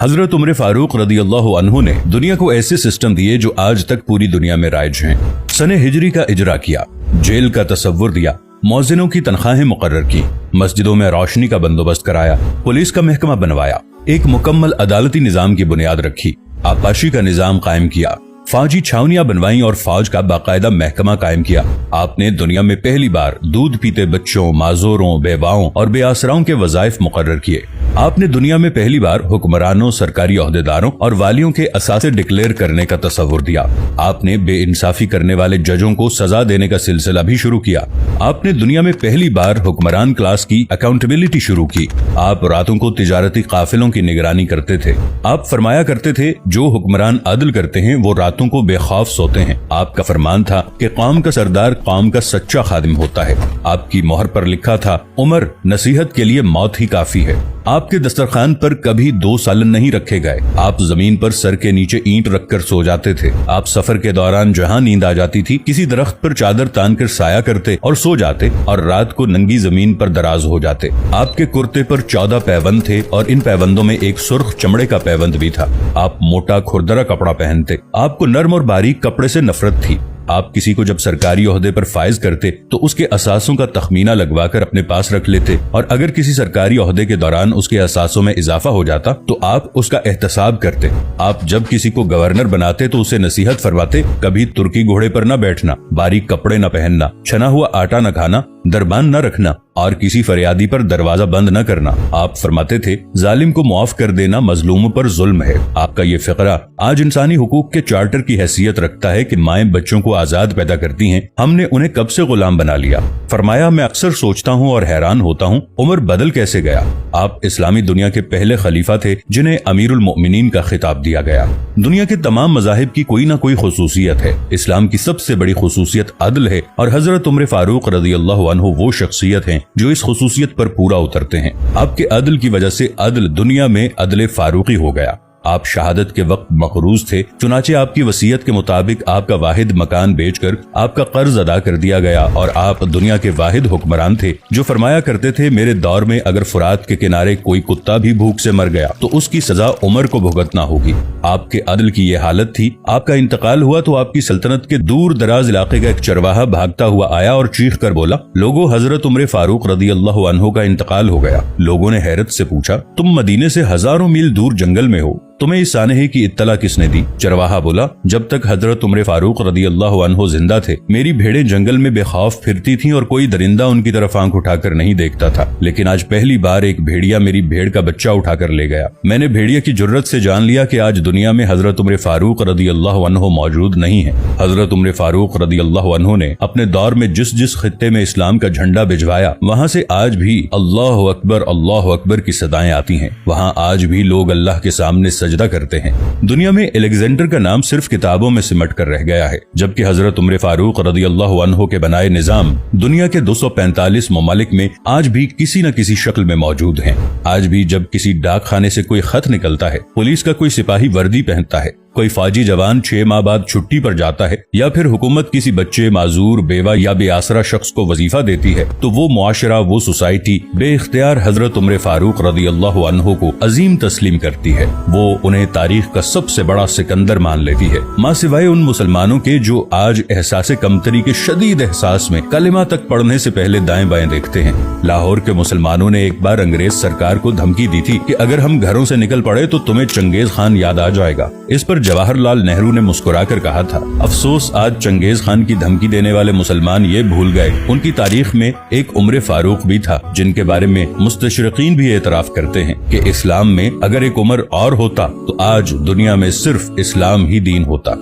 हजरत उमर फारूक रदियल्लाहु अन्हु ने दुनिया को ऐसे सिस्टम दिए जो आज तक पूरी दुनिया में राइज हैं। सने हिजरी का इजरा किया, जेल का तसव्वुर दिया, मौजिनों की तनख्वाहें मुकर्रर की, मस्जिदों में रोशनी का बंदोबस्त कराया, पुलिस का महकमा बनवाया, एक मुकम्मल अदालती निजाम की बुनियाद रखी, आपाशी का निजाम कायम किया, फौजी छावनियां बनवाई और फौज का बाकायदा महकमा कायम किया। आपने दुनिया में पहली बार दूध पीते बच्चों, माजूरों, बेवाओं और बेआसराओं के वज़ाइफ मुकर्रर किए। आपने दुनिया में पहली बार हुक्मरानों, सरकारी ओहदेदारों और वालियों के असासे डिक्लेयर करने का तसव्वुर दिया। आपने बेइंसाफी करने वाले जजों को सजा देने का सिलसिला भी शुरू किया। आपने दुनिया में पहली बार हुक्मरान क्लास की अकाउंटेबिलिटी शुरू की। आप रातों को तिजारती काफिलों की निगरानी करते थे। आप फरमाया करते थे, जो हुक्मरान अदल करते हैं वो रातों को बेखौफ सोते हैं। आपका फरमान था कि कौम का सरदार कौम का सच्चा खादिम होता है। आपकी मोहर पर लिखा था, उमर नसीहत के लिए मौत ही काफी है। आपके दस्तरखान पर कभी 2 सालन नहीं रखे गए। आप जमीन पर सर के नीचे ईंट रखकर सो जाते थे। आप सफर के दौरान जहां नींद आ जाती थी, किसी दरख्त पर चादर तान कर साया करते और सो जाते और रात को नंगी जमीन पर दराज हो जाते। आपके कुर्ते पर 14 पैबंद थे और इन पैबंदों में एक सुर्ख चमड़े का पैबंद भी था। आप मोटा खुरदरा कपड़ा पहनते। आपको नर्म और बारीक कपड़े से नफरत थी। आप किसी को जब सरकारी ओहदे पर फाइज करते तो उसके असासों का तखमीना लगवाकर अपने पास रख लेते और अगर किसी सरकारी ओहदे के दौरान उसके असासों में इजाफा हो जाता तो आप उसका एहतसाब करते। आप जब किसी को गवर्नर बनाते तो उसे नसीहत फरमाते, कभी तुर्की घोड़े पर न बैठना, बारीक कपड़े न पहनना, छना हुआ आटा न खाना, दरबान न रखना और किसी फरियादी पर दरवाजा बंद न करना। आप फरमाते थे, जालिम को मुआफ कर देना मजलूम पर जुल्म है। आपका ये फिक्रा आज इंसानी हुकूक के चार्टर की हैसियत रखता है कि माएं बच्चों को आजाद पैदा करती हैं, हमने उन्हें कब से गुलाम बना लिया। फरमाया, मैं अक्सर सोचता हूँ और हैरान होता हूँ, उमर बदल कैसे गया। आप इस्लामी दुनिया के पहले खलीफा थे जिन्हें अमीरुल मोमिनीन का खिताब दिया गया। दुनिया के तमाम मज़ाहिब की कोई न कोई खुसूसियत है। इस्लाम की सबसे बड़ी खुसूसियत अदल है और हजरत उमर फारूक रदियल्लाहु अन्हु वो शख्सियत हैं जो इस खुसूसियत पर पूरा उतरते हैं। आपके अदल की वजह से अदल दुनिया में अदल फारूकी हो गया। आप शहादत के वक्त मकरूज थे, चुनाचे आपकी वसीयत के मुताबिक आपका वाहिद मकान बेचकर आपका कर्ज अदा कर दिया गया और आप दुनिया के वाहिद हुक्मरान थे जो फरमाया करते थे, मेरे दौर में अगर फुरात के किनारे कोई कुत्ता भी भूख से मर गया तो उसकी सजा उमर को भुगतना होगी। आपके अदल की ये हालत थी। आपका इंतकाल हुआ तो आपकी सल्तनत के दूर दराज इलाके का एक चरवाहा भागता हुआ आया और चीख कर बोला, लोगों, हजरत उमर फारूक रदियल्लाहु अन्हु का इंतकाल हो गया। लोगों ने हैरत से पूछा, तुम मदीने से हजारों मील दूर जंगल में हो, तुम्हें इस सानहे की इत्तला किसने दी। चरवाहा बोला, जब तक हजरत उमर फारूक रदियल्लाहु अन्हु जिंदा थे मेरी भेड़ें जंगल में बेखौफ फिरती थीं और कोई दरिंदा उनकी तरफ आंख उठाकर नहीं देखता था, लेकिन आज पहली बार एक भेड़िया मेरी भेड़ का बच्चा उठाकर ले गया। मैंने भेड़िया की जुर्रत से जान लिया कि आज दुनिया में हजरत उमर फारूक रदियल्लाहु अन्हु मौजूद नहीं है। हजरत उमर फारूक रदियल्लाहु अन्हु ने अपने दौर में जिस जिस खित्ते में इस्लाम का झंडा भिजवाया वहाँ से आज भी अल्लाह अकबर की सदाएं आती हैं। वहाँ आज भी लोग अल्लाह के सामने सजदा करते हैं। दुनिया में अलेक्जेंडर का नाम सिर्फ किताबों में सिमट कर रह गया है, जबकि हजरत उमर फारूक रदियल्लाहु अन्हु के बनाए निजाम दुनिया के 245 ममालिक में आज भी किसी न किसी शक्ल में मौजूद हैं। आज भी जब किसी डाक खाने से कोई खत निकलता है, पुलिस का कोई सिपाही वर्दी पहनता है, कोई फौजी जवान 6 माह बाद छुट्टी पर जाता है या फिर हुकूमत किसी बच्चे, माजूर, बेवा या बेआसरा शख्स को वजीफा देती है, तो वो मुआशरा, वो सोसाइटी बेइख्तियार हजरत उमर फारूक रदियल्लाहु अन्हु को अजीम तस्लीम करती है। वो उन्हें तारीख का सबसे बड़ा सिकंदर मान लेती है, माँ सिवाय उन मुसलमानों के जो आज एहसासे कमतरी के शदीद एहसास में कलिमा तक पढ़ने से पहले दाएं बाएं देखते हैं। लाहौर के मुसलमानों ने एक बार अंग्रेज सरकार को धमकी दी थी कि अगर हम घरों से निकल पड़े तो तुम्हें चंगेज खान याद आ जाएगा। इस पर जवाहरलाल नेहरू ने मुस्कुराकर कहा था, अफसोस आज चंगेज खान की धमकी देने वाले मुसलमान ये भूल गए उनकी तारीख में एक उमर फारूक भी था, जिनके बारे में मुस्तशरिकीन भी एतराफ करते हैं कि इस्लाम में अगर एक उमर और होता तो आज दुनिया में सिर्फ इस्लाम ही दीन होता।